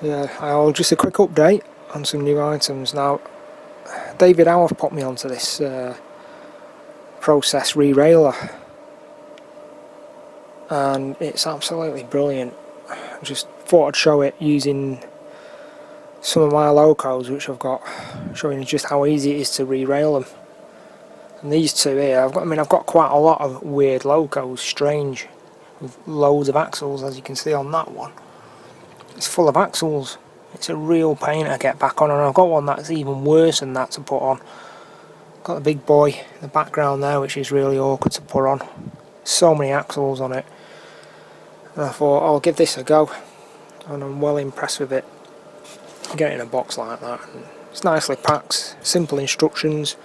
Yeah, I'll just a quick update on some new items. Now, David Howarth put me onto this PROSES re-railer, and it's absolutely brilliant. I just thought I'd show it using some of my Locos which I've got, showing you just how easy it is to re-rail them. And these two here, I've got quite a lot of weird Locos, strange, with loads of axles, as you can see on that one. It's full of axles. It's a real pain to get back on, and I've got one that's even worse than that to put on. Got the big boy in the background there, which is really awkward to put on. So many axles on it. And I thought I'll give this a go, and I'm well impressed with it. Get it in a box like that, and it's nicely packed, simple instructions.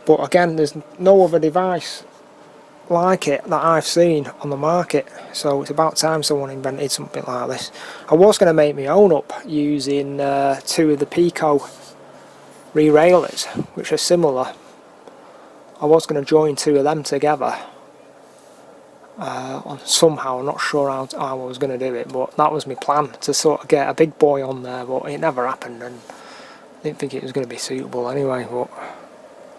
But again, there's no other device like it that I've seen on the market, so it's about time someone invented something like this. I was going to make my own up using two of the Pico re-railers, which are similar. I was going to join two of them together somehow. I'm not sure how I was going to do it, but that was my plan, to sort of get a big boy on there, but it never happened, and I didn't think it was going to be suitable anyway. But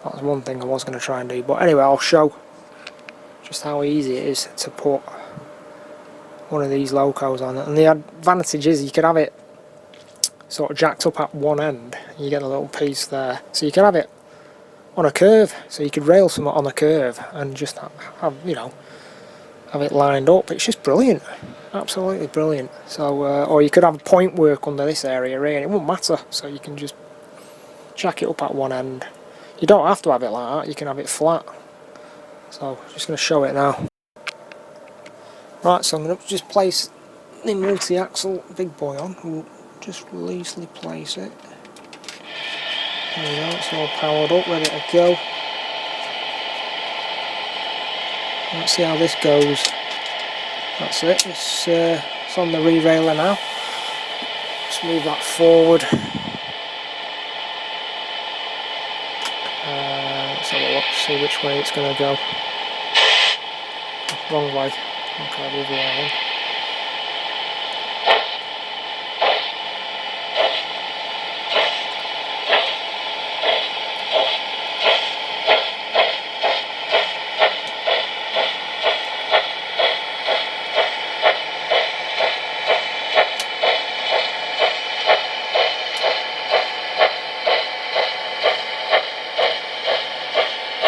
that was one thing I was going to try and do. But anyway, I'll show just how easy it is to put one of these Locos on it. And the advantage is you could have it sort of jacked up at one end, you get a little piece there, so you can have it on a curve, so you could rail something on a curve and just have, you know, have it lined up. It's just brilliant, absolutely brilliant. So or you could have point work under this area here, and it won't matter, so you can just jack it up at one end. You don't have to have it like that, you can have it flat. So I'm just going to show it now. Right, so I'm going to just place the multi-axle big boy on. We'll just loosely place it. There we go, it's all powered up, ready to go. Let's see how this goes. That's it, it's on the re-railer now. Let's move that forward. Let's have a look, see which way it's going to go. Wrong way. Okay, the other way then.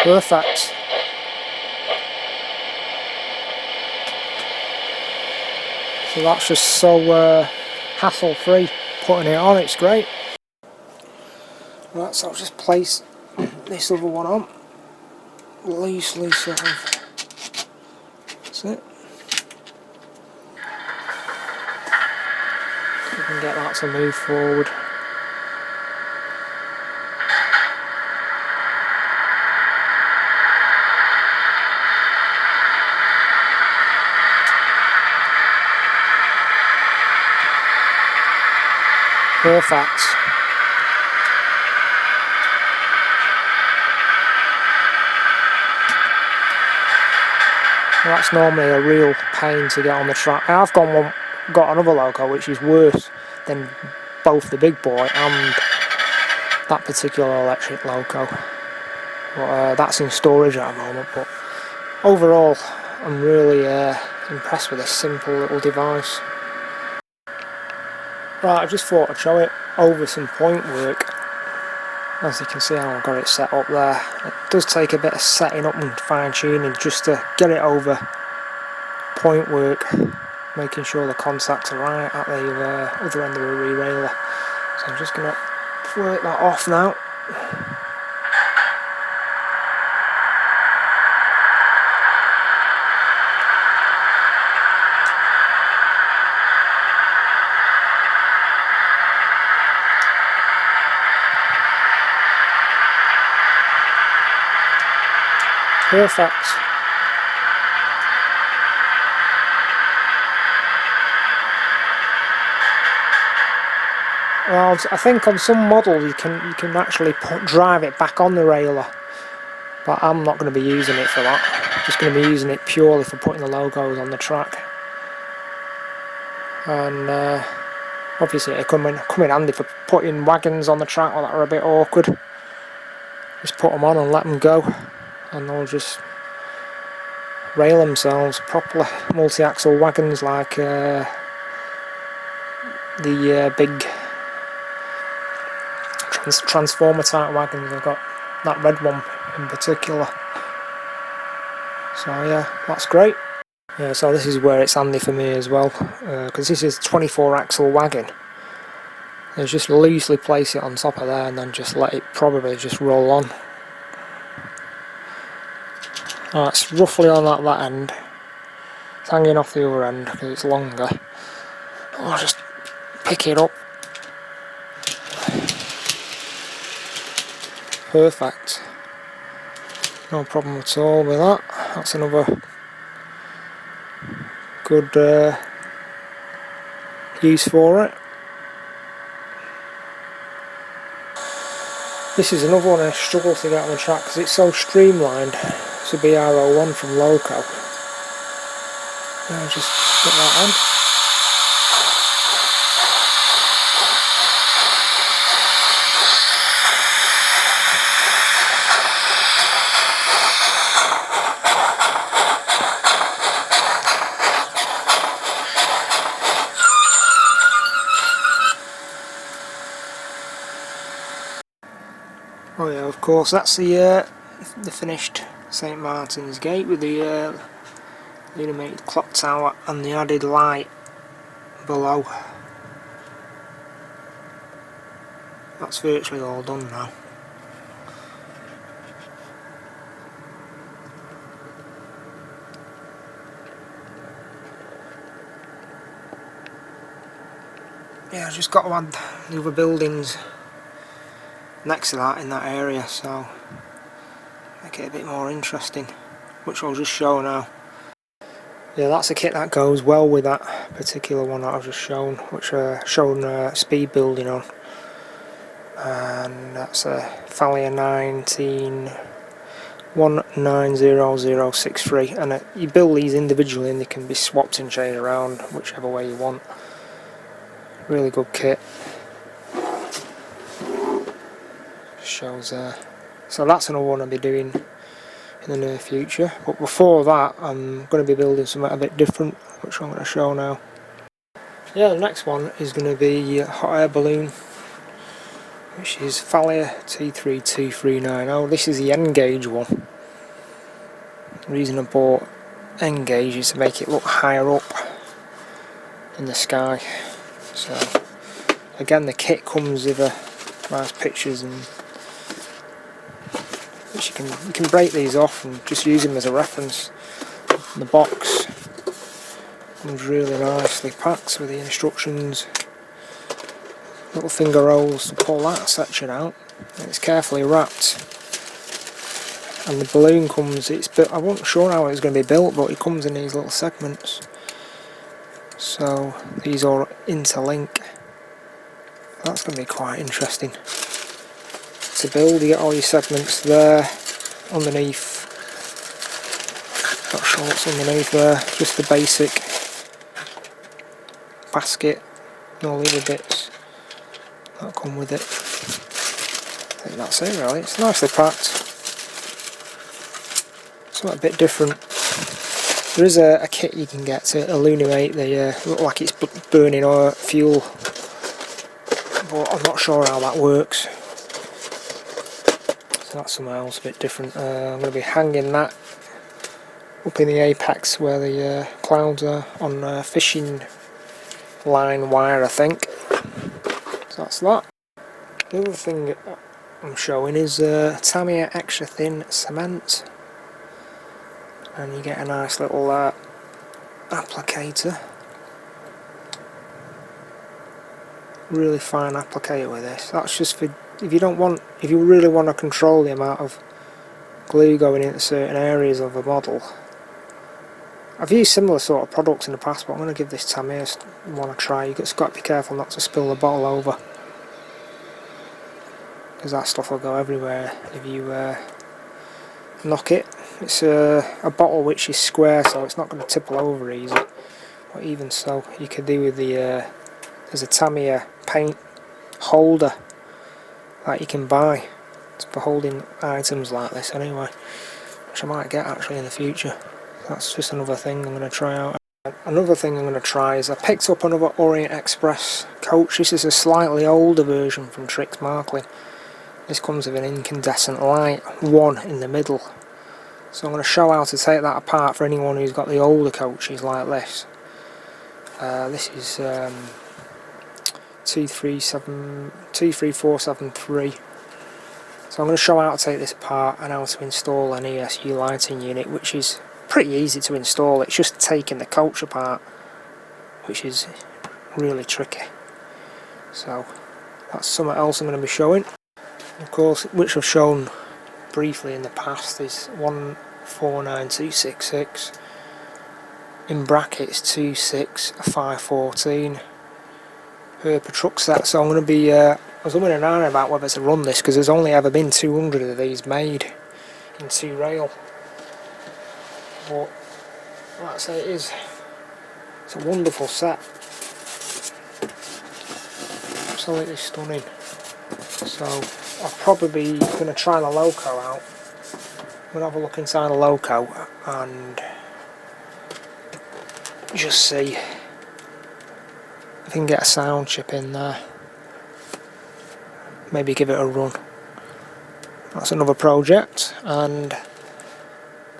Perfect. So that's just so hassle free putting it on, it's great. Right, so I'll just place this other one on loosely, sort of. That's it. We can get that to move forward. Perfect. Well, that's normally a real pain to get on the track. I've got another Loco which is worse than both the big boy and that particular electric Loco. But that's in storage at the moment. But overall, I'm really impressed with this simple little device. Right, I just thought I'd show it over some point work. As you can see how I've got it set up there. It does take a bit of setting up and fine tuning just to get it over point work, making sure the contacts are right at the other end of the re-railer. So I'm just going to work that off now. Perfect. Well, I think on some models you can actually drive it back on the railer, but I'm not going to be using it for that. I'm just going to be using it purely for putting the logos on the track. And Obviously it come in handy for putting wagons on the track that are a bit awkward. Just put them on and let them go, and they'll just rail themselves properly. Multi-axle wagons like the big transformer type wagons. I've got that red one in particular. So yeah, that's great. Yeah, so this is where it's handy for me as well, because this is a 24 axle wagon. You just loosely place it on top of there and then just let it probably just roll on. It's roughly on that end. It's hanging off the other end because it's longer. I'll just pick it up. Perfect. No problem at all with that. That's another good use for it. This is another one I struggle to get on the track because it's so streamlined. It's a BRO1 from Loco. I'll just put that on. Oh yeah, of course, that's the finished St Martin's Gate with the illuminated clock tower and the added light below. That's virtually all done now. Yeah, I've just got to add the other buildings next to that in that area, so make it a bit more interesting, which I'll just show now. Yeah, that's a kit that goes well with that particular one that I've just shown, which shown speed building on, and that's a Falia 19190063, and you build these individually and they can be swapped and changed around whichever way you want. Really good kit. Shows so that's another one I'll be doing in the near future, but before that I'm going to be building something a bit different, which I'm going to show now. Yeah, the next one is going to be a hot air balloon, which is Falia T32390. This is the N gauge one. The reason I bought N gauge is to make it look higher up in the sky. So again, the kit comes with nice pictures, and which you can break these off and just use them as a reference. The box comes really nicely packed with the instructions, little finger holes to pull that section out, and it's carefully wrapped. And the balloon comes, it's built, I wasn't sure how it was going to be built, but it comes in these little segments, so these all interlink. That's going to be quite interesting to build. You get all your segments there underneath. Not sure what's underneath there, just the basic basket and all the other bits that come with it. I think that's it really. It's nicely packed. Something a bit different. There is a kit you can get to illuminate the look like it's burning or fuel, but I'm not sure how that works. So that's something else a bit different. I'm going to be hanging that up in the apex where the clouds are on fishing line wire, I think. So that's that. The other thing I'm showing is Tamiya extra thin cement, and you get a nice little applicator. Really fine applicator with this. That's just for if you really want to control the amount of glue going into certain areas of a model. I've used similar sort of products in the past, but I'm going to give this Tamiya one a try. You've just got to be careful not to spill the bottle over, because that stuff will go everywhere if you knock it. It's a bottle which is square, so it's not going to tipple over easy, but even so, you could do with the there's a Tamiya paint holder that you can buy for holding items like this anyway, which I might get actually in the future. That's just another thing I'm going to try out. Another thing I'm going to try is I picked up another Orient Express coach. This is a slightly older version from Trix Marklin. This comes with an incandescent light, one in the middle. So I'm going to show how to take that apart for anyone who's got the older coaches like this. This is 23473. So I'm going to show how to take this apart and how to install an ESU lighting unit, which is pretty easy to install. It's just taking the coach apart, which is really tricky. So that's something else I'm going to be showing. Of course, which I've shown briefly in the past, is 149266 in brackets 26514 per truck set. So I'm going to be I was umming and ahhing about whether to run this because there's only ever been 200 of these made in 2 rail. But like I say, it's a wonderful set, absolutely stunning. So I'm probably going to try the Loco out. I'm going to have a look inside the Loco and just see if I can get a sound chip in there. Maybe give it a run. That's another project, and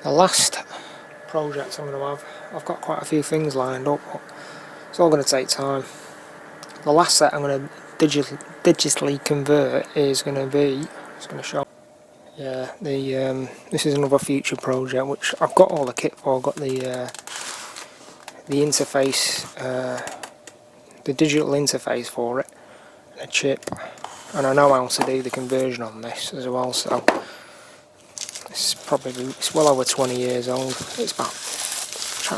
the last project I'm going to have, I've got quite a few things lined up, but it's all going to take time. The last set I'm going to digitally convert is going to be, it's going to show, yeah, this is another future project which I've got all the kit for. I've got the interface, the digital interface for it, and a chip, and I know how to do the conversion on this as well. So it's well over 20 years old. It's about,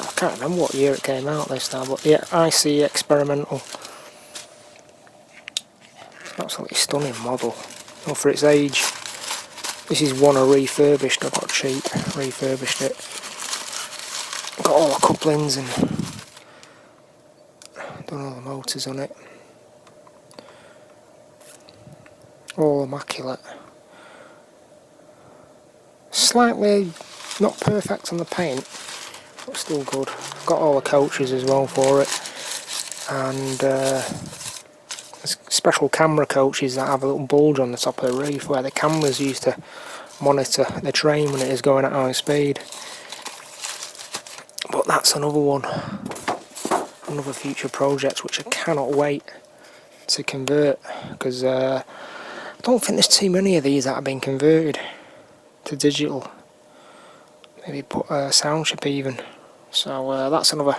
I can't remember what year it came out this now, but yeah, IC experimental. Absolutely stunning model. Well, for its age, this is one I refurbished. I got cheap, refurbished it. Got all the couplings and done all the motors on it. All immaculate. Slightly not perfect on the paint, but still good. Got all the coaches as well for it, and special camera coaches that have a little bulge on the top of the roof where the cameras used to monitor the train when it is going at high speed. But that's another one, another future project which I cannot wait to convert, because I don't think there's too many of these that have been converted to digital. Maybe put a sound chip even. So that's another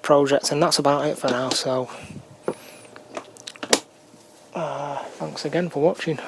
project, and that's about it for now. So thanks again for watching.